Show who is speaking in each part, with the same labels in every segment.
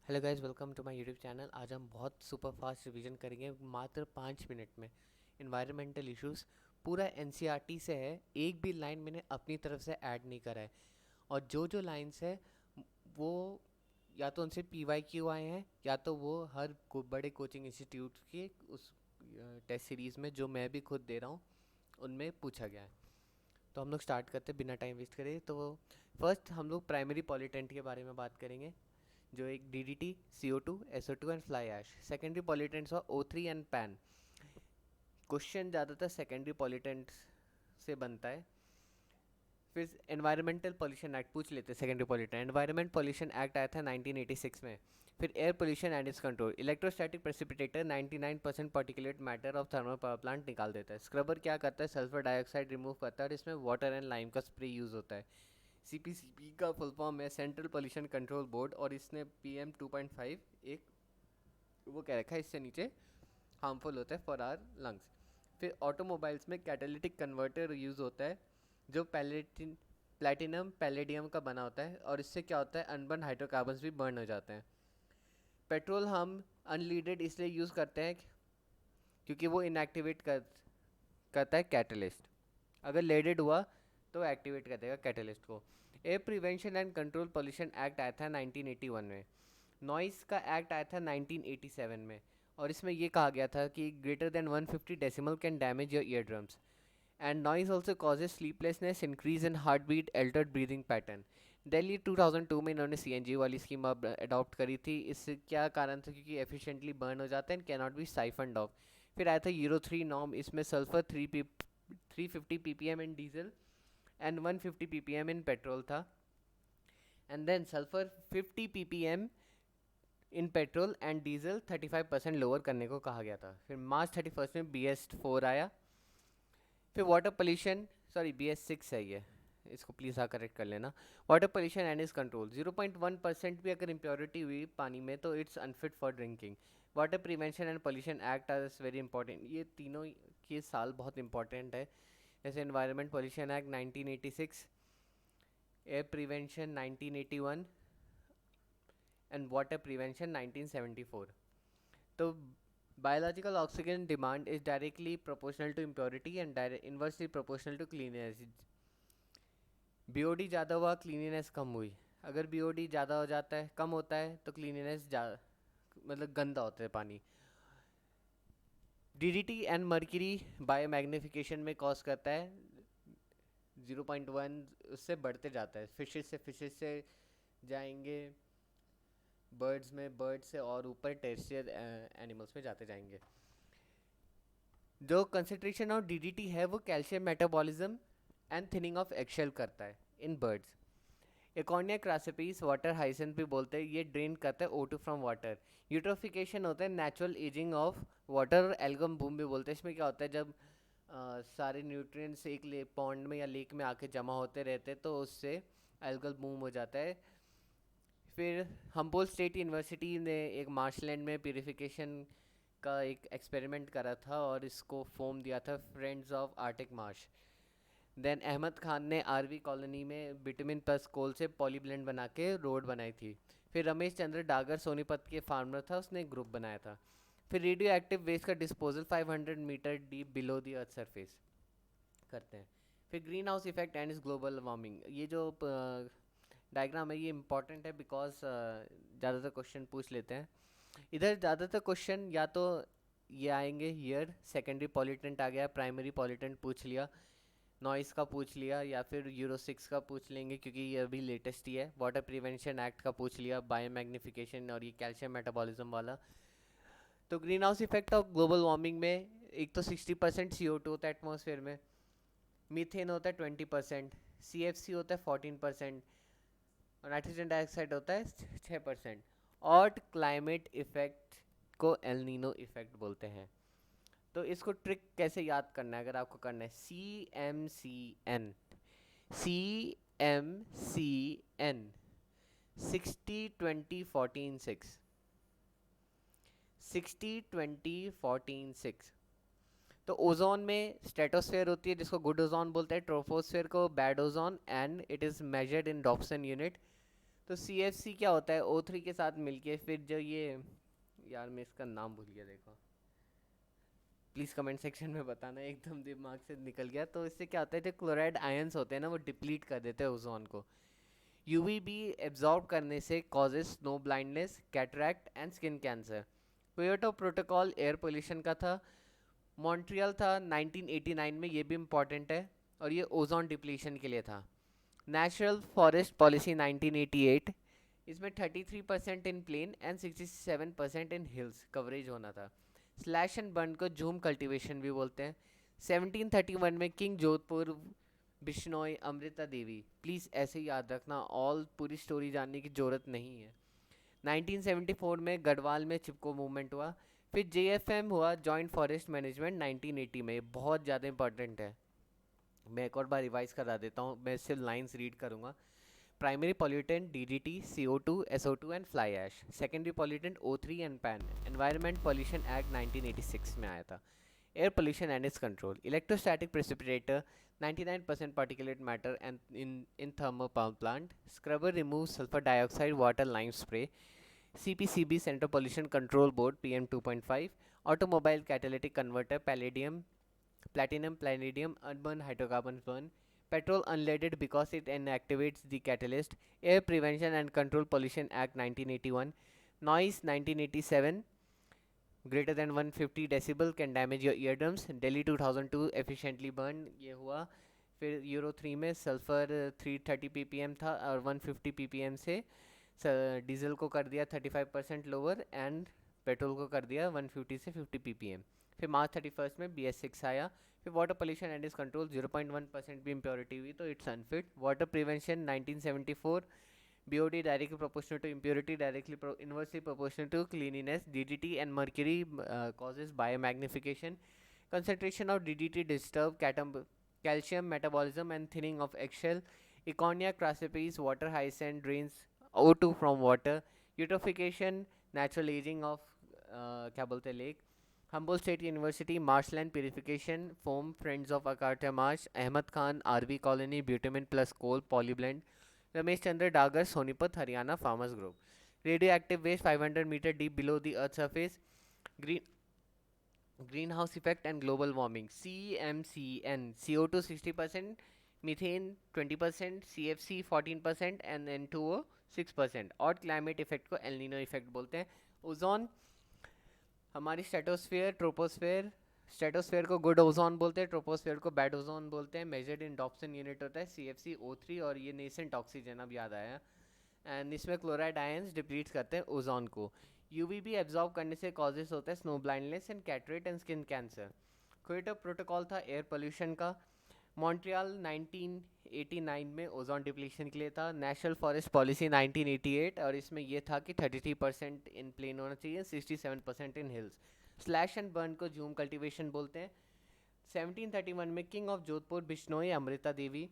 Speaker 1: Hello guys, welcome to my YouTube channel. आज हम बहुत सुपर फास्ट रिवीजन करेंगे मात्र 5 मिनट में। इन्वायरमेंटल इश्यूज पूरा एनसीईआरटी से है, एक भी लाइन मैंने अपनी तरफ से ऐड नहीं करा है। और जो जो लाइंस है वो या तो उनसे पीवाईक्यू आए हैं या तो वो हर बड़े कोचिंग इंस्टीट्यूट के उस टेस्ट सीरीज़ में जो मैं भी खुद दे रहा हूँ उनमें पूछा गया है। तो हम लोग स्टार्ट करते हैं बिना टाइम वेस्ट करे। तो फर्स्ट हम लोग प्राइमरी पॉल्यूटेंट के बारे में बात करेंगे, जो एक DDT, CO2, SO2 and fly ash. Secondary pollutants और O3 एंड पैन। क्वेश्चन ज़्यादातर सेकेंडरी पॉल्यूटेंट्स से बनता है। फिर एनवायरमेंटल पॉल्यूशन एक्ट पूछ लेते हैं। Secondary pollutant environment pollution act आया था 1986 में। फिर air pollution and its control. Electrostatic precipitator 99% particulate matter of thermal power plant निकाल देता है। स्क्रबर क्या करता है? सल्फर डाइऑक्साइड रिमूव करता है और इसमें वाटर एंड लाइम का स्प्रे यूज़ होता है। CPCB का फुल फॉर्म है सेंट्रल पोल्यूशन कंट्रोल बोर्ड, और इसने PM2.5 एक वो कह रखा है, इससे नीचे हार्मफुल होता है फॉर आर लंग्स। फिर ऑटोमोबाइल्स में कैटालिटिक कन्वर्टर यूज़ होता है जो प्लेटिनम पैलेडियम का बना होता है, और इससे क्या होता है, अनबर्न हाइड्रोकार्बन्स भी बर्न हो जाते हैं। पेट्रोल हम अनलीडेड इसलिए यूज़ करते हैं क्योंकि वो इनएक्टिवेट करता है कैटलिस्ट। अगर लेडेड हुआ तो एक्टिवेट कर देगा कैटलिस्ट को। Air prevention and control pollution act आया था 1981 में। नॉइस का एक्ट आया था 1987 में, और इसमें ये कहा गया था कि greater than 150 decimal can damage your ear drums. And noise also causes sleeplessness, increase in heart beat, altered breathing pattern. Delhi 2002 में इन्होंने CNG वाली स्कीम अडॉप्ट करी थी। इससे क्या कारण था? क्योंकि एफिशिएंटली बर्न हो जाता है and can not be siphoned off. फिर आया था यूरो 3 नॉर्म। इसमें sulphur 350 ppm in diesel and 150 ppm in petrol था। And then sulphur 50 ppm in petrol and diesel 35% lower करने को कहा गया था। फिर मार्च 31 में BS4 आया। फिर वाटर पोल्यूशन, सॉरी BS6 है ये, इसको प्लीज़ हाँ करेक्ट कर लेना। Water pollution and is control. 0.1% भी अगर इम्प्योरिटी हुई पानी में तो it's unfit for drinking. Water prevention and pollution act are very important. ये तीनों के साल बहुत इंपॉर्टेंट है। जैसे environment pollution act 1986, air prevention 1981 and water prevention 1974। तो biological oxygen demand is directly proportional to impurity and inversely proportional to cleanliness. BOD ज़्यादा हुआ, क्लीनिनेस कम हुई। अगर BOD ज़्यादा हो जाता है, कम होता है, तो क्लीनिनेस मतलब गंदा होता है पानी। DDT एंड मर्क्यूरी बायोमैग्निफिकेशन में कॉज करता है 0.1, उससे बढ़ते जाता है। फिशेस से जाएंगे बर्ड्स में, बर्ड से और ऊपर टेरेस्ट्रियल एनिमल्स में जाते जाएंगे। जो कंसंट्रेशन ऑफ DDT है वो calcium metabolism and thinning of eggshell करता है इन बर्ड्स। इकोनिया क्रासिपीस वाटर हाइसेंथ भी बोलते हैं, ये ड्रेन करता है O2 फ्रॉम वाटर। यूट्रोफिकेशन होता है नेचुरल एजिंग ऑफ वाटर, और एल्गम बूम भी बोलते हैं। इसमें क्या होता है, जब सारे न्यूट्रिएंट्स एक पॉन्ड में या लेक में आके जमा होते रहते हैं तो उससे एल्गल बूम हो जाता है। फिर हम्बोल्ट स्टेट यूनिवर्सिटी ने एक मार्शलैंड में प्यूरिफिकेशन का एक एक्सपेरिमेंट करा था और इसको फोम दिया था, friends of Arctic marsh. Then Ahmed Khan ने आरवी कॉलोनी में विटामिन प्लस कोल से पॉलीब्लेंड बना के रोड बनाई थी। फिर रमेश चंद्र डागर सोनीपत के फार्मर था, उसने एक ग्रुप बनाया था। फिर रेडियो एक्टिव वेस्ट का disposal 500 metre deep below the earth surface करते हैं। फिर green house effect and is global warming. ये जो डायग्राम है ये इंपॉर्टेंट है बिकॉज ज़्यादातर क्वेश्चन पूछ लेते हैं इधर। ज़्यादातर क्वेश्चन या तो ये आएंगे हियर, सेकेंडरी पॉल्यूटेंट आ गया, प्राइमरी पॉल्यूटेंट पूछ लिया, नॉइस का पूछ लिया, या फिर यूरो 6 का पूछ लेंगे क्योंकि ये अभी लेटेस्ट ही है। वाटर प्रिवेंशन एक्ट का पूछ लिया, बायोमैग्निफिकेशन और ये कैल्शियम मेटाबॉलिज्म वाला। तो green house effect of global warming में एक तो 60% CO2 होता है एटमॉस्फेयर में, मीथेन होता है 20%, CFC होता है 14%, और नाइट्रोजन डाइऑक्साइड होता है 6%। और क्लाइमेट इफेक्ट को एल नीनो इफेक्ट बोलते हैं। तो इसको ट्रिक कैसे याद करना है? अगर आपको करना है, CMCN 60 20 14 6, 60 20 14 6। तो ओजोन में स्ट्रेटोस्फेयर होती है जिसको गुड ओजोन बोलते हैं, ट्रोपोस्फेयर को bad ozone, and it is measured in Dobson unit. तो CFC क्या होता है, O3 के साथ मिलके फिर जो ये, यार मैं इसका नाम भूल गया, देखो प्लीज़ कमेंट सेक्शन में बताना, एकदम दिमाग से निकल गया। तो इससे क्या होता है, जो क्लोराइड आयंस होते हैं ना वो डिप्लीट कर देते हैं ओजोन को। यूवीबी एब्जॉर्ब करने से causes snow blindness, cataract and skin cancer. Kyoto protocol air pollution का था। मॉन्ट्रियल था 1989 में, ये भी इम्पॉर्टेंट है, और ये ओजोन डिप्लीशन के लिए था। नेशनल फॉरेस्ट पॉलिसी 1988, इसमें 33% in plain and 67% in hills coverage होना था। स्लैश एंड बर्न को जूम कल्टीवेशन भी बोलते हैं। 1731 में किंग जोधपुर बिश्नोई अमृता देवी, प्लीज़ ऐसे ही याद रखना, ऑल पूरी स्टोरी जानने की ज़रूरत नहीं है। 1974 में गढ़वाल में चिपको मूवमेंट हुआ। फिर JFM हुआ, जॉइंट फॉरेस्ट मैनेजमेंट 1980 में, बहुत ज़्यादा इंपॉर्टेंट है। मैं एक और बार रिवाइज करा देता हूँ, मैं सिर्फ लाइंस रीड करूँगा। Primary pollutant DDT, CO2, SO2 and fly ash. Secondary pollutant O3 and PAN. Environment pollution act 1986 में आया था। Air pollution and its control, electrostatic precipitator 99% particulate matter and in thermal power plant. Scrubber removes sulfur dioxide, water, lime spray. CPCB, Central Pollution Control Board, PM 2.5. Automobile catalytic converter, palladium, platinum, palladium, unburned hydrocarbons burn. Petrol unleaded because it inactivates the catalyst. Air Prevention and Control Pollution Act 1981. Noise 1987, greater than 150 decibel can damage your eardrums. Delhi 2002 efficiently burn, ये हुआ। फिर euro 3 में sulphur 330 ppm था, और 150 ppm से diesel को कर दिया 35% लोअर, एंड पेट्रोल को कर दिया 150 से 50 ppm। फिर मार्च 31 में BS6 आया। फिर water pollution and is control, 0.1% भी इम्प्योरिटी हुई तो it's unfit. Water prevention 1974, BOD directly proportional to impurity, directly inversely proportional to cleanliness. DDT and mercury causes biomagnification. Concentration of DDT disturb calcium metabolism and thinning of eggshell. Econia crassipes, water hyacinth drains O2 from water. Eutrophication, natural aging of क्या बोलते हैं lake. Humboldt State University, marshland purification, foam, Friends of Akarta Marsh, Ahmad Khan, RV Colony, bitumen plus coal, polyblend, Ramesh Chandra Dagar, Sonipat, Haryana Farmers Group. Radioactive waste 500 meter deep below the Earth's surface. Green Greenhouse effect and global warming. CMCN, CO2 60%, methane 20%, CFC 14% and N2O 6%। और climate effect को El Nino effect बोलते हैं। Ozone, हमारी stratosphere, troposphere, stratosphere को good ozone बोलते हैं, troposphere को bad ozone बोलते हैं। मेजर्ड इन डॉप्सन यूनिट होता है CFC O3, और ये नेसेंट ऑक्सीजन अब याद आया। एंड इसमें क्लोराइड आयंस डिप्लीट करते हैं ओजोन को। UVB एब्जॉर्ब करने से कॉजेस होता है snow blindness and cataract and skin cancer. Kyoto protocol था एयर पोल्यूशन का। मॉन्ट्रियल 1989 में ओजोन डिप्लीशन के लिए था। नेशनल फॉरेस्ट पॉलिसी 1988, और इसमें यह था कि 33% इन प्लेन होना चाहिए, 67% in hills. Slash and burn को जूम कल्टीवेशन बोलते हैं। 1731 में king of Jodhpur Bishnoi Amrita Devi.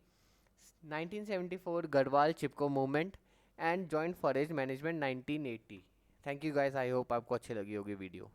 Speaker 1: 1974 Garhwal Chipko movement and joint forest management 1980। Thank you guys, I hope आपको अच्छी लगी होगी वीडियो।